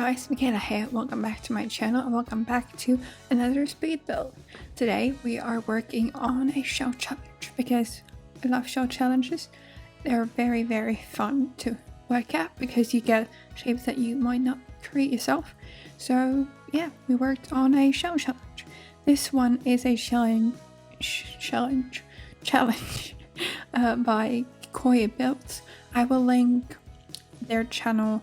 guys, Michaela here. Welcome back to my channel and welcome back to another speed build. Today we are working on a shell challenge because I love shell challenges. They're very fun to work at because you get shapes that you might not create yourself. So yeah, we worked on a shell challenge. This one is a challenge by Kikoi Builds. I will link their channel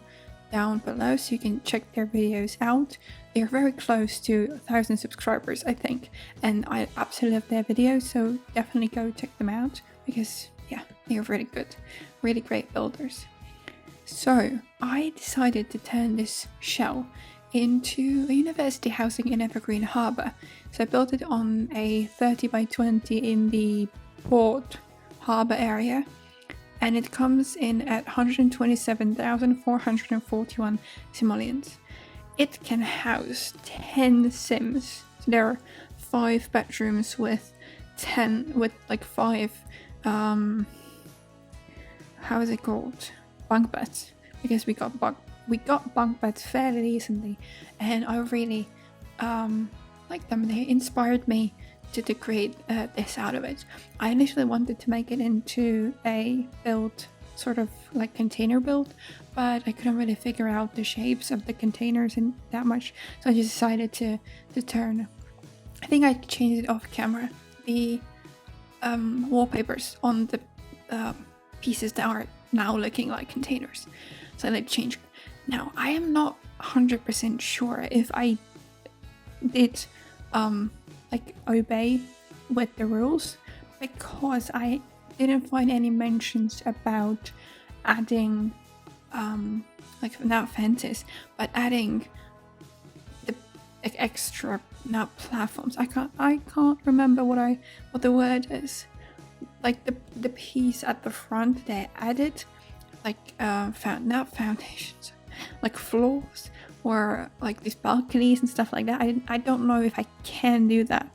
down below so you can check their videos out. They're very close to 1,000 subscribers, I think, and I absolutely love their videos, so definitely go check them out because yeah, they're really good, really great builders. So I decided to turn this shell into a university housing in Evegreen Harbor. So I built it on a 30 by 20 in the port harbor area, and it comes in at 127,441 simoleons. It can house 10 sims. So there are 5 bedrooms with 5 how is it called? Bunk beds. Because we got bunk beds fairly recently, and I really like them. They inspired me to create this out of it. I initially wanted to make it into a build, sort of like container build, but I couldn't really figure out the shapes of the containers in that much, so I just decided to turn, I think I changed it off camera, the wallpapers on the pieces that are now looking like containers. So I changed. Now I am not 100% sure if I did obey with the rules, because I didn't find any mentions about adding not fences, but adding the extra platforms. I can't remember what the word is. Like the piece at the front they added, not foundations, like floors, or like these balconies and stuff like that. I don't know if I can do that,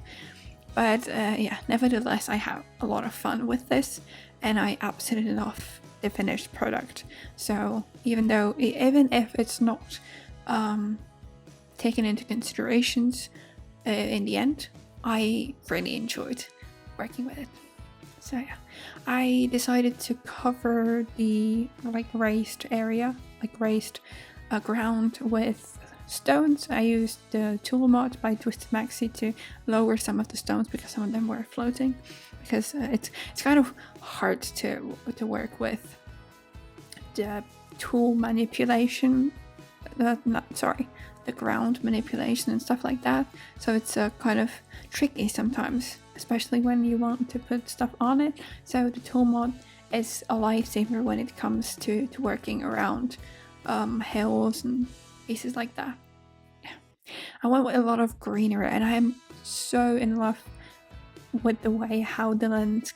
but yeah, nevertheless I have a lot of fun with this and I absolutely love the finished product. So even if it's not taken into considerations in the end, I really enjoyed working with it. So yeah, I decided to cover the raised area, raised ground with stones. I used the tool mod by Twisted Maxi to lower some of the stones because some of them were floating, because it's kind of hard to work with the tool manipulation, the ground manipulation and stuff like that. So it's kind of tricky sometimes, especially when you want to put stuff on it. So the tool mod is a lifesaver when it comes to working around hills and pieces like that. Yeah, I went with a lot of greenery, and I am so in love with the way how the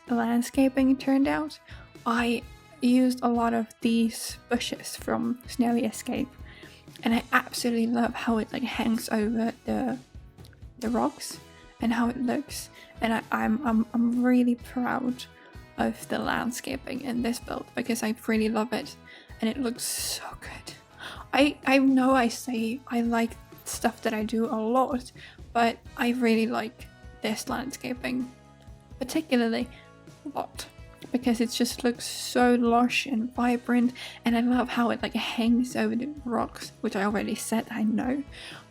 landscaping turned out. I used a lot of these bushes from Snowy Escape, and I absolutely love how it hangs over the rocks and how it looks. And I'm really proud of the landscaping in this build because I really love it and it looks so good. I know I say I like stuff that I do a lot, but I really like this landscaping particularly a lot because it just looks so lush and vibrant, and I love how it hangs over the rocks, which I already said I know,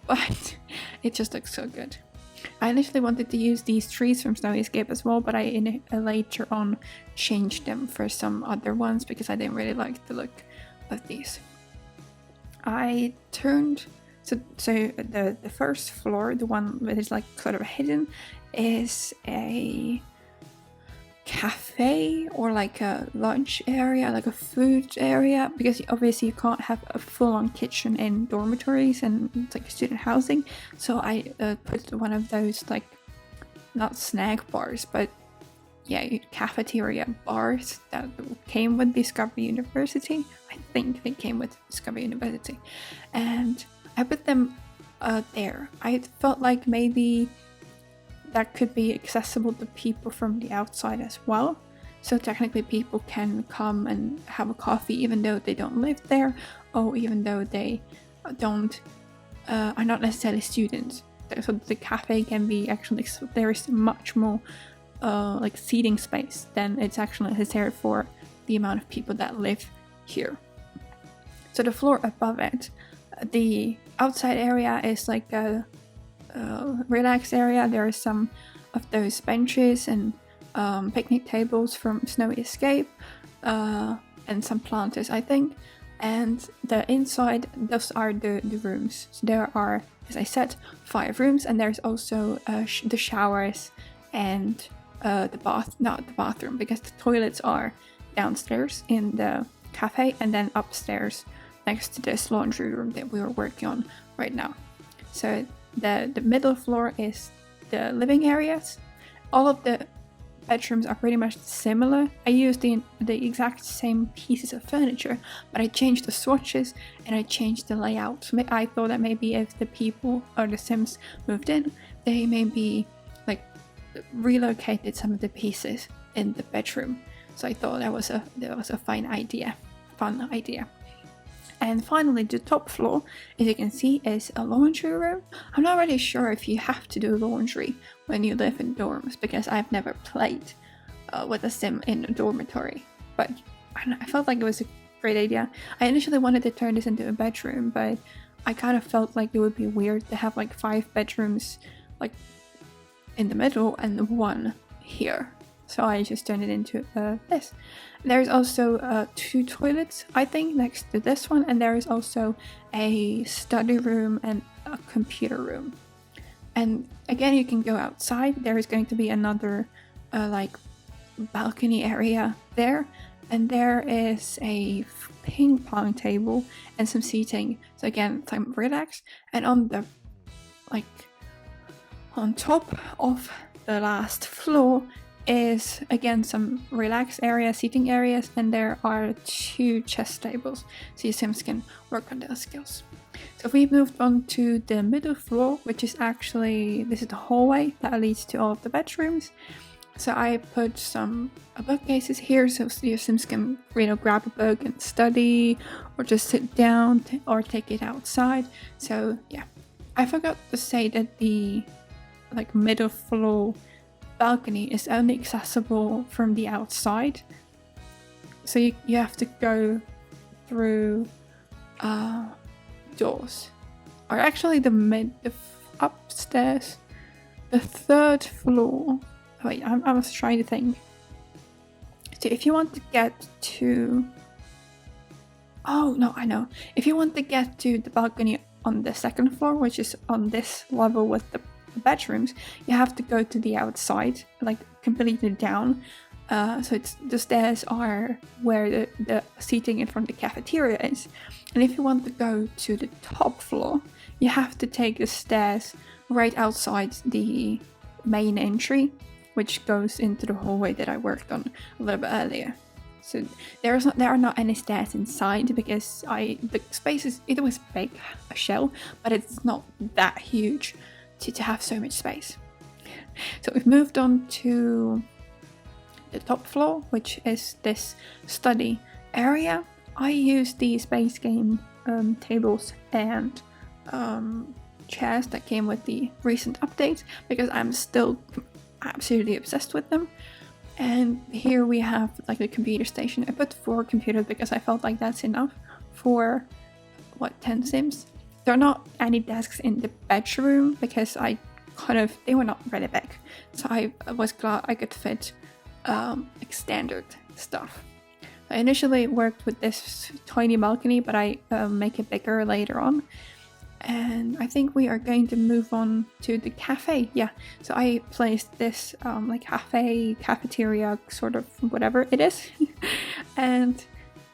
but it just looks so good. I initially wanted to use these trees from Snowy Escape as well, but I later on changed them for some other ones because I didn't really like the look of these. I turned so the first floor, the one that is sort of hidden, is a cafe or a lunch area, a food area, because obviously you can't have a full-on kitchen in dormitories and it's student housing. So I put one of those not snack bars, but yeah, cafeteria bars that came with Discovery University. I think they came with Discovery University, and I put them there. I felt like maybe that could be accessible to people from the outside as well. So technically people can come and have a coffee even though they don't live there, or even though they are not necessarily students. So the cafe can be actually, there is much more like seating space than it's actually necessary for the amount of people that live here. So the floor above it, the outside area is like a relaxed area. There are some of those benches and picnic tables from Snowy Escape, and some planters, I think. And the inside, those are the rooms. So there are, as I said, 5 rooms, and there's also the showers and not the bathroom, because the toilets are downstairs in the cafe, and then upstairs next to this laundry room that we are working on right now. So the middle floor is the living areas. All of the bedrooms are pretty much similar. I used the exact same pieces of furniture, but I changed the swatches and I changed the layout. So I thought that maybe if the people or the Sims moved in, they maybe like relocated some of the pieces in the bedroom. So I thought that was a fun idea. And finally, the top floor, as you can see, is a laundry room. I'm not really sure if you have to do laundry when you live in dorms, because I've never played with a sim in a dormitory. But I felt like it was a great idea. I initially wanted to turn this into a bedroom, but I kind of felt like it would be weird to have like 5 bedrooms like in the middle and 1 here. So I just turned it into this. There's also 2 toilets, I think, next to this one, and there is also a study room and a computer room. And again, you can go outside. There is going to be another like balcony area there, and there is a ping pong table and some seating. So again, time relax. And on the on top of the last floor is again some relaxed area, seating areas, and there are 2 chess tables, so your Sims can work on their skills. So we moved on to the middle floor, which is actually, this is the hallway that leads to all of the bedrooms. So I put some bookcases here, so your Sims can, grab a book and study, or just sit down or take it outside. So yeah, I forgot to say that the middle floor balcony is only accessible from the outside, so you have to go through doors. Or actually the upstairs, the 3rd floor. Wait, I was trying to think. So if you want to get to, oh no, I know. If you want to get to the balcony on the 2nd floor, which is on this level with the bedrooms, you have to go to the outside, like completely down. So it's the stairs are where the seating in front of the cafeteria is. And if you want to go to the top floor, you have to take the stairs right outside the main entry, which goes into the hallway that I worked on a little bit earlier. So there are not any stairs inside, because the space is, it was big, a shell, but it's not that huge to have so much space. So we've moved on to the top floor, which is this study area. I use the Space Game tables and chairs that came with the recent updates, because I'm still absolutely obsessed with them. And here we have like a computer station. I put 4 computers because I felt like that's enough for 10 Sims. There are not any desks in the bedroom because they were not really big. So I was glad I could fit standard stuff. I initially worked with this tiny balcony, but I make it bigger later on. And I think we are going to move on to the cafe. Yeah, so I placed this cafeteria, sort of whatever it is. And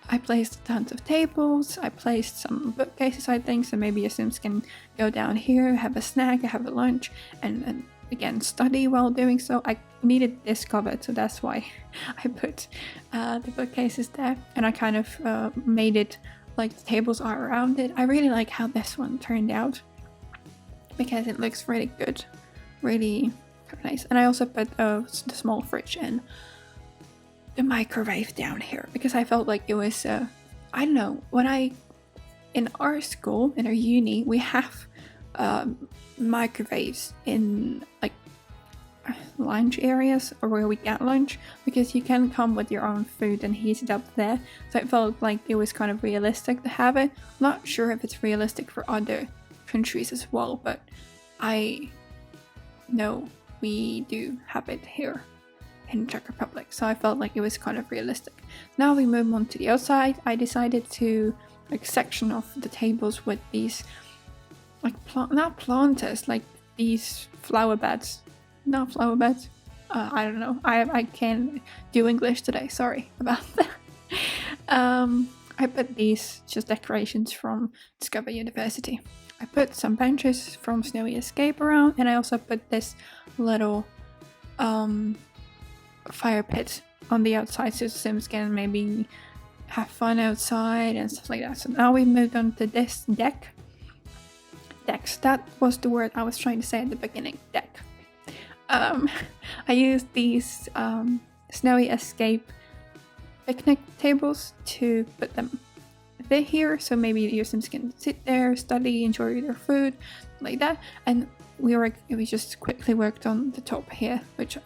I placed tons of tables, I placed some bookcases, I think, so maybe your Sims can go down here, have a snack, have a lunch, and again, study while doing so. I needed this covered, so that's why I put the bookcases there, and I kind of made it like the tables are around it. I really like how this one turned out, because it looks really good, really nice. And I also put the small fridge and the microwave down here, because I felt like it was I don't know, when I in our school, in our uni, we have microwaves in like lunch areas or where we get lunch, because you can come with your own food and heat it up there. So it felt like it was kind of realistic to have it. I'm not sure if it's realistic for other countries as well, but I know we do have it here in Czech Republic, so I felt like it was kind of realistic. Now we move on to the outside. I decided to like section off the tables with these like not planters, like these flower beds. Not flower beds. I don't know. I can't do English today. Sorry about that. I put these just decorations from Discover University. I put some benches from Snowy Escape around, and I also put this little fire pit on the outside so Sims can maybe have fun outside and stuff like that. So now we moved on to this decks. That was the word I was trying to say at the beginning. Deck. I used these Snowy Escape picnic tables to put them here, so maybe your Sims can sit there, study, enjoy their food, like that. And we just quickly worked on the top here, which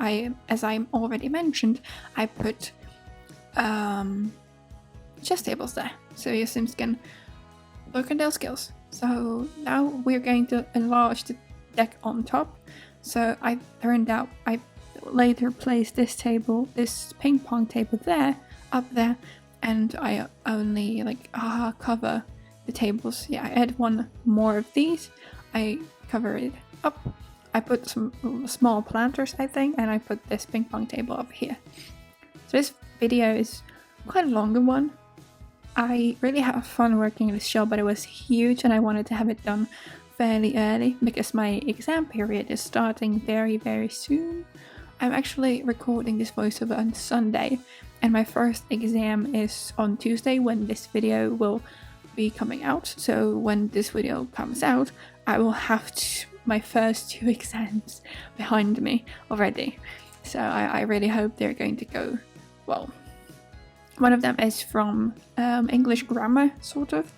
as I already mentioned, I put chess tables there, so your Sims can work on their skills. So now we're going to enlarge the deck on top. So I later placed this ping pong table up there, and I only cover the tables. Yeah, I add one more of these. I cover it up. I put some small planters, I think, and I put this ping pong table up here. So this video is quite a longer one. I really had fun working this show, but it was huge and I wanted to have it done fairly early because my exam period is starting very, very soon. I'm actually recording this voiceover on Sunday, and my first exam is on Tuesday when this video will be coming out. So when this video comes out, I will have my first 2 exams behind me already. So I really hope they're going to go well. One of them is from English grammar, sort of,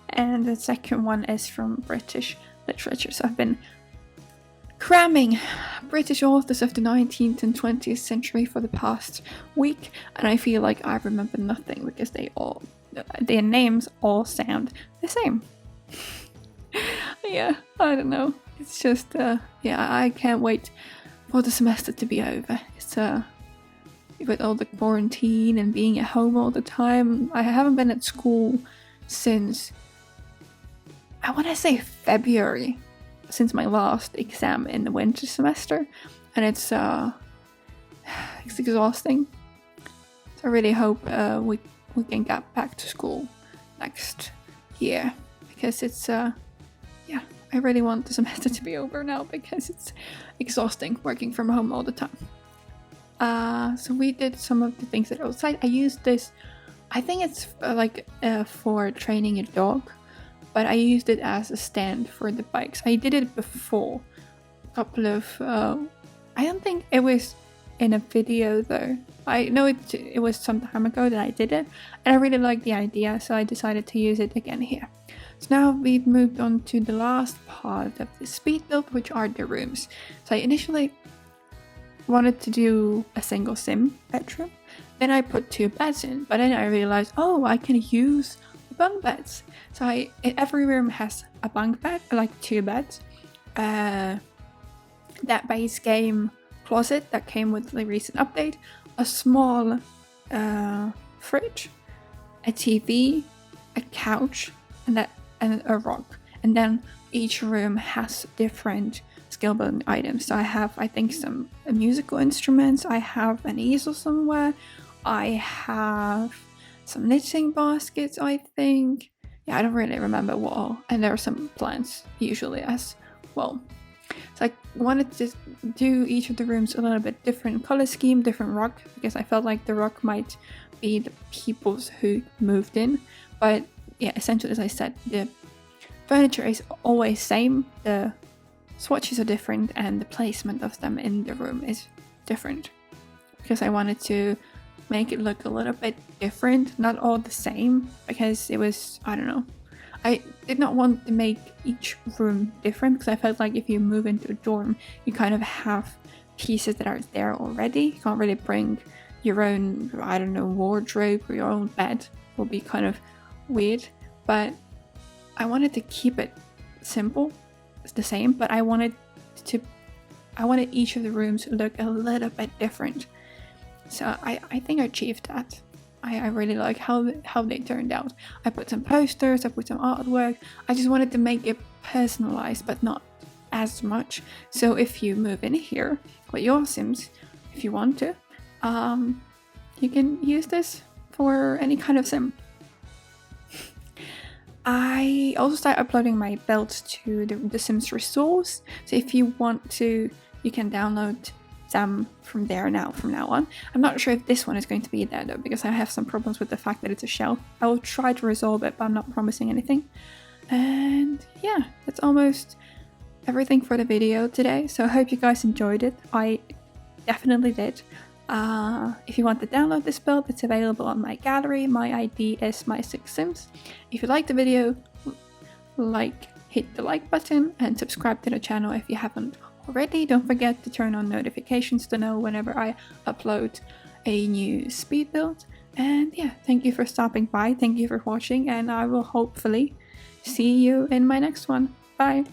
and the second one is from British literature. So I've been cramming British authors of the 19th and 20th century for the past week, and I feel like I remember nothing because their names all sound the same. Yeah, I don't know. It's just, I can't wait for the semester to be over. It's, with all the quarantine and being at home all the time, I haven't been at school since, I want to say February, since my last exam in the winter semester, and it's exhausting. So I really hope we can get back to school next year, because it's I really want the semester to be over now because it's exhausting working from home all the time. So we did some of the things that outside. I used this, I think it's for training a dog, but I used it as a stand for the bikes. I did it before, a couple of, I don't think it was in a video though. I know it was some time ago that I did it, and I really liked the idea, so I decided to use it again here. So now we've moved on to the last part of the speed build, which are the rooms. So I initially wanted to do a single sim bedroom, then I put 2 beds in, but then I realized, I can use the bunk beds. So every room has a bunk bed, like 2 beds, that base game closet that came with the recent update, a small fridge, a TV, a couch, and a rock. And then each room has different skill building items. So I have, I think, some musical instruments, I have an easel somewhere, I have some knitting baskets, I think. Yeah, I don't really remember what all. And there are some plants usually as well. So I wanted to do each of the rooms a little bit different color scheme, different rock, because I felt like the rock might be the peoples who moved in. But yeah, essentially, as I said, the furniture is always same, the swatches are different, and the placement of them in the room is different, because I wanted to make it look a little bit different, not all the same, because it was, I don't know, I did not want to make each room different because I felt like if you move into a dorm, you kind of have pieces that are there already. You can't really bring your own, I don't know, wardrobe or your own bed. It will be kind of weird. But I wanted to keep it simple. It's the same, but I wanted each of the rooms to look a little bit different. So I think I achieved that. I really like how they turned out. I put some posters, I put some artwork. I just wanted to make it personalized, but not as much. So if you move in here with your Sims, if you want to, you can use this for any kind of sim. I also started uploading my builds to the Sims resource. So if you want to, you can download them from now on. I'm not sure if this one is going to be there though, because I have some problems with the fact that it's a shell. I will try to resolve it, but I'm not promising anything. And yeah, that's almost everything for the video today. So I hope you guys enjoyed it. I definitely did. If you want to download this build, it's available on my gallery. My ID is mysixsims. If you liked the video, hit the like button and subscribe to the channel if you haven't already. Don't forget to turn on notifications to know whenever I upload a new speed build. And yeah, thank you for stopping by, thank you for watching, and I will hopefully see you in my next one. Bye!